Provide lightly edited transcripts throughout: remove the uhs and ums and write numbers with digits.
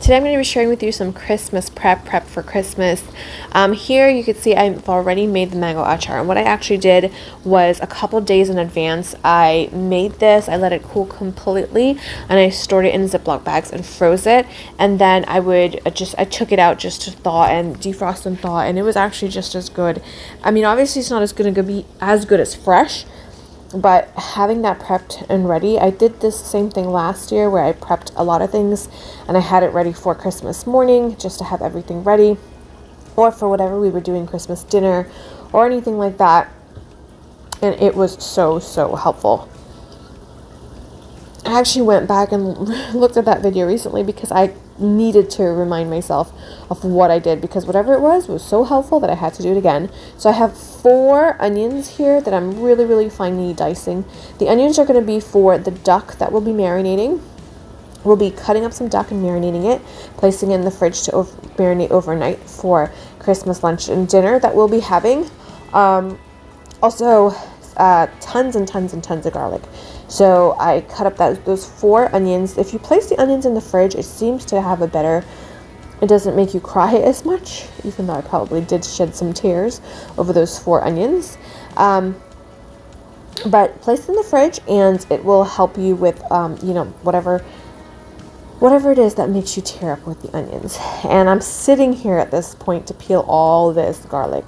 Today I'm going to be sharing with you some Christmas prep for Christmas. Here you can see I've already made the mango achar, and what I actually did was a couple days in advance I made this. I let it cool completely and I stored it in Ziploc bags and froze it, and then I took it out just to thaw and defrost and thaw, and it was actually just as good. I mean, obviously it's not as going to be as good as fresh, but having that prepped and ready, I did this same thing last year where I prepped a lot of things and I had it ready for Christmas morning just to have everything ready, or for whatever we were doing, Christmas dinner or anything like that. And it was so helpful. I actually went back and looked at that video recently because I needed to remind myself of what I did, because whatever it was so helpful that I had to do it again. So I have 4 onions here that I'm really finely dicing. The onions are going to be for the duck that we'll be marinating. We'll be cutting up some duck and marinating it, placing it in the fridge to marinate overnight for Christmas lunch and dinner that we'll be having. Also, tons and tons of garlic. So I cut up those 4 onions. If you place the onions in the fridge, it seems to have it doesn't make you cry as much, even though I probably did shed some tears over those 4 onions. But place it in the fridge and it will help you with, whatever it is that makes you tear up with the onions. And I'm sitting here at this point to peel all this garlic.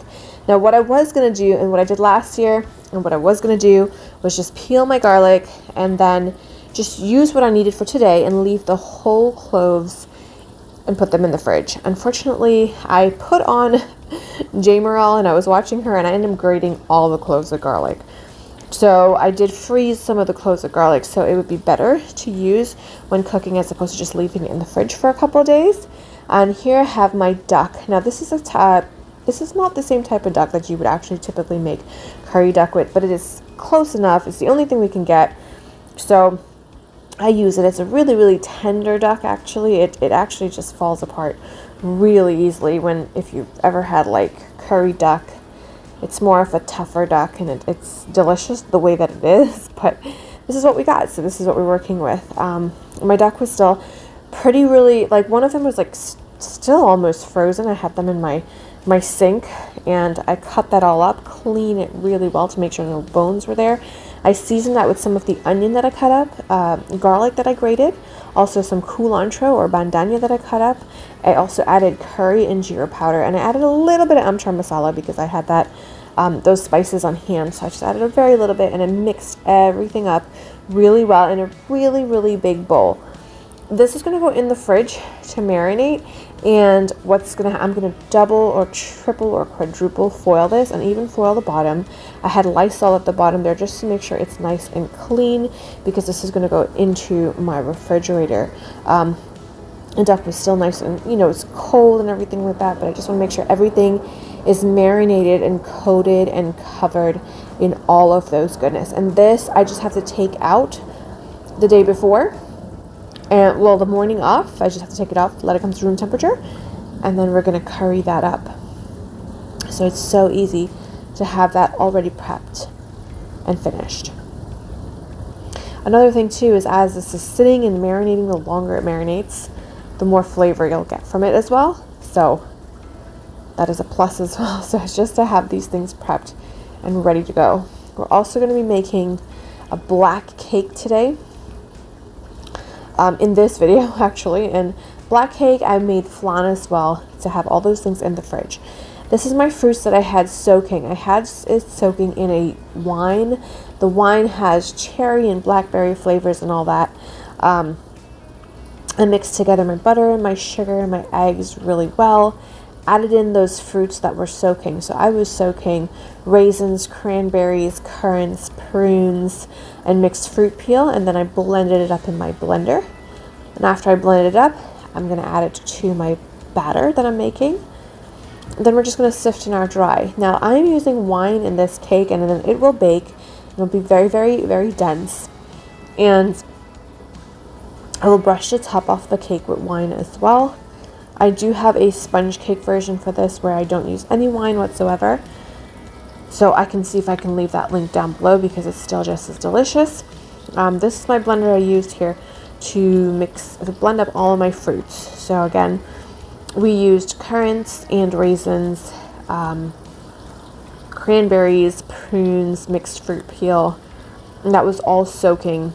Now, what I was going to do, and what I did last year, and what I was going to do was just peel my garlic and then just use what I needed for today and leave the whole cloves and put them in the fridge. Unfortunately, I put on J. Morrell and I was watching her and I ended up grating all the cloves of garlic. So I did freeze some of the cloves of garlic, so it would be better to use when cooking as opposed to just leaving it in the fridge for a couple of days. And here I have my duck. Now this is not the same type of duck that you would actually typically make curry duck with, but it is close enough. It's the only thing we can get. So I use it. It's a really tender duck, actually. It actually just falls apart really easily if you've ever had like curry duck. It's more of a tougher duck, and it's delicious the way that it is, but this is what we got, so this is what we're working with. My duck was still like one of them was like still almost frozen. I had them in my sink, and I cut that all up, clean it really well to make sure no bones were there. I seasoned that with some of the onion that I cut up, garlic that I grated, also some culantro or bandana that I cut up. I also added curry and jeera powder, and I added a little bit of amchar masala because I had those spices on hand, so I just added a very little bit, and I mixed everything up really well in a really big bowl. This is going to go in the fridge to marinate, and I'm going to double or triple or quadruple foil this, and even foil the bottom. I had Lysol at the bottom there just to make sure it's nice and clean, because this is going to go into my refrigerator. The duck was still nice and, it's cold and everything like that, but I just want to make sure everything is marinated and coated and covered in all of those goodness. And this I just have to take out the day before. And the morning off, I just have to take it off, let it come to room temperature, and then we're going to curry that up. So it's so easy to have that already prepped and finished. Another thing too is, as this is sitting and marinating, the longer it marinates, the more flavor you'll get from it as well. So that is a plus as well. So it's just to have these things prepped and ready to go. We're also going to be making a black cake today. In this video, actually. And black cake, I made flan as well to have all those things in the fridge. This is my fruits that I had soaking. I had it soaking in a wine. The wine has cherry and blackberry flavors and all that. I mixed together my butter and my sugar and my eggs really well. Added in those fruits that were soaking. So I was soaking raisins, cranberries, currants, prunes, and mixed fruit peel, and then I blended it up in my blender. And after I blended it up, I'm going to add it to my batter that I'm making. Then we're just going to sift in our dry. Now I'm using wine in this cake, and then it will bake. It'll be very dense, and I will brush the top off the cake with wine as well. I do have a sponge cake version for this where I don't use any wine whatsoever. So I can see if I can leave that link down below because it's still just as delicious. This is my blender I used here to blend up all of my fruits. So again, we used currants and raisins, cranberries, prunes, mixed fruit peel, and that was all soaking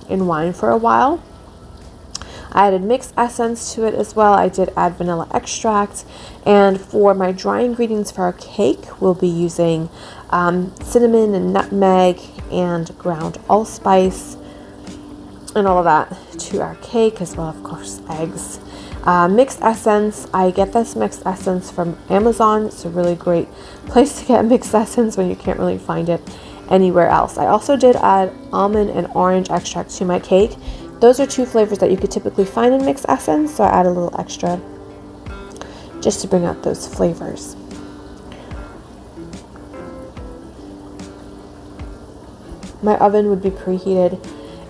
in wine for a while. I added mixed essence to it as well. I did add vanilla extract, and for my dry ingredients for our cake, we'll be using cinnamon and nutmeg and ground allspice and all of that to our cake, as well, of course, eggs. Mixed essence, I get this mixed essence from Amazon. It's a really great place to get mixed essence when you can't really find it anywhere else. I also did add almond and orange extract to my cake. Those are two flavors that you could typically find in mixed essence, so I add a little extra just to bring out those flavors. My oven would be preheated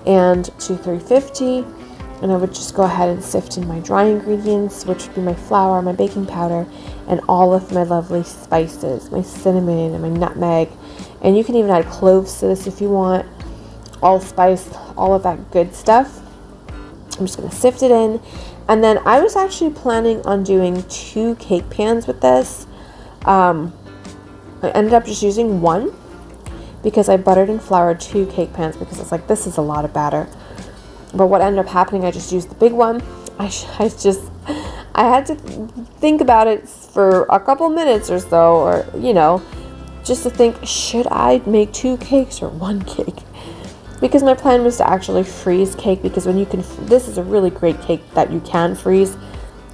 and to 350, and I would just go ahead and sift in my dry ingredients, which would be my flour, my baking powder, and all of my lovely spices, my cinnamon and my nutmeg. And you can even add cloves to this if you want, allspice, all of that good stuff. I'm just going to sift it in. And then I was actually planning on doing 2 cake pans with this. I ended up just using one because I buttered and floured 2 cake pans because it's like, this is a lot of batter. But what ended up happening, I just used the big one. I had to think about it for a couple minutes or so, or, you know, just to think, should I make 2 cakes or 1 cake? Because my plan was to actually freeze cake, because when you can, this is a really great cake that you can freeze,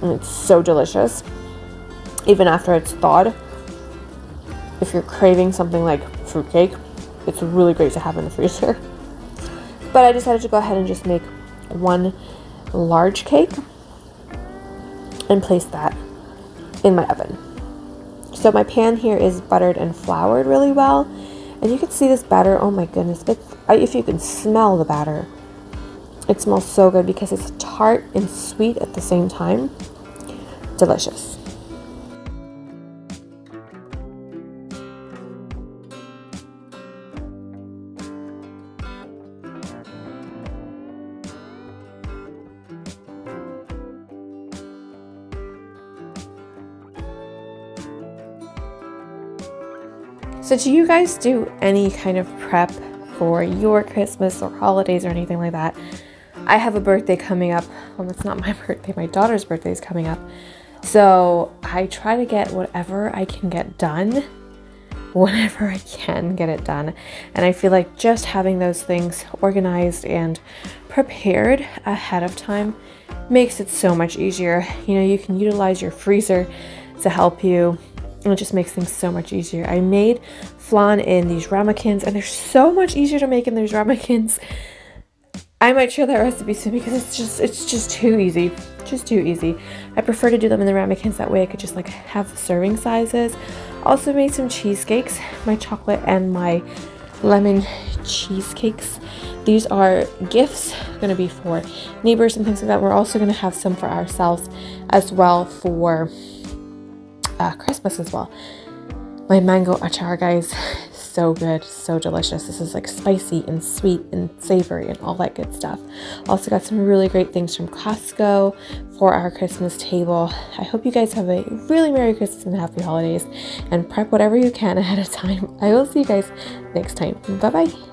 and it's so delicious, even after it's thawed. If you're craving something like fruit cake, it's really great to have in the freezer. But I decided to go ahead and just make 1 large cake and place that in my oven. So my pan here is buttered and floured really well. And you can see this batter, oh my goodness, if you can smell the batter, it smells so good because it's tart and sweet at the same time. Delicious. So do you guys do any kind of prep for your Christmas or holidays or anything like that? I have a birthday coming up. Well, it's not my birthday. My daughter's birthday is coming up. So I try to get whatever I can get done whenever I can get it done. And I feel like just having those things organized and prepared ahead of time makes it so much easier. You know, you can utilize your freezer to help you. It just makes things so much easier. I made flan in these ramekins, and they're so much easier to make in these ramekins. I might share that recipe soon because it's just too easy. Just too easy. I prefer to do them in the ramekins, that way I could just like have the serving sizes. Also made some cheesecakes, my chocolate and my lemon cheesecakes. These are gifts, going to be for neighbors and things like that. We're also going to have some for ourselves as well for Christmas as well. My mango achar, guys, so good, so delicious. This is like spicy and sweet and savory and all that good stuff. Also got some really great things from Costco for our Christmas table. I hope you guys have a really Merry Christmas and Happy Holidays, and prep whatever you can ahead of time. I will see you guys next time. Bye bye.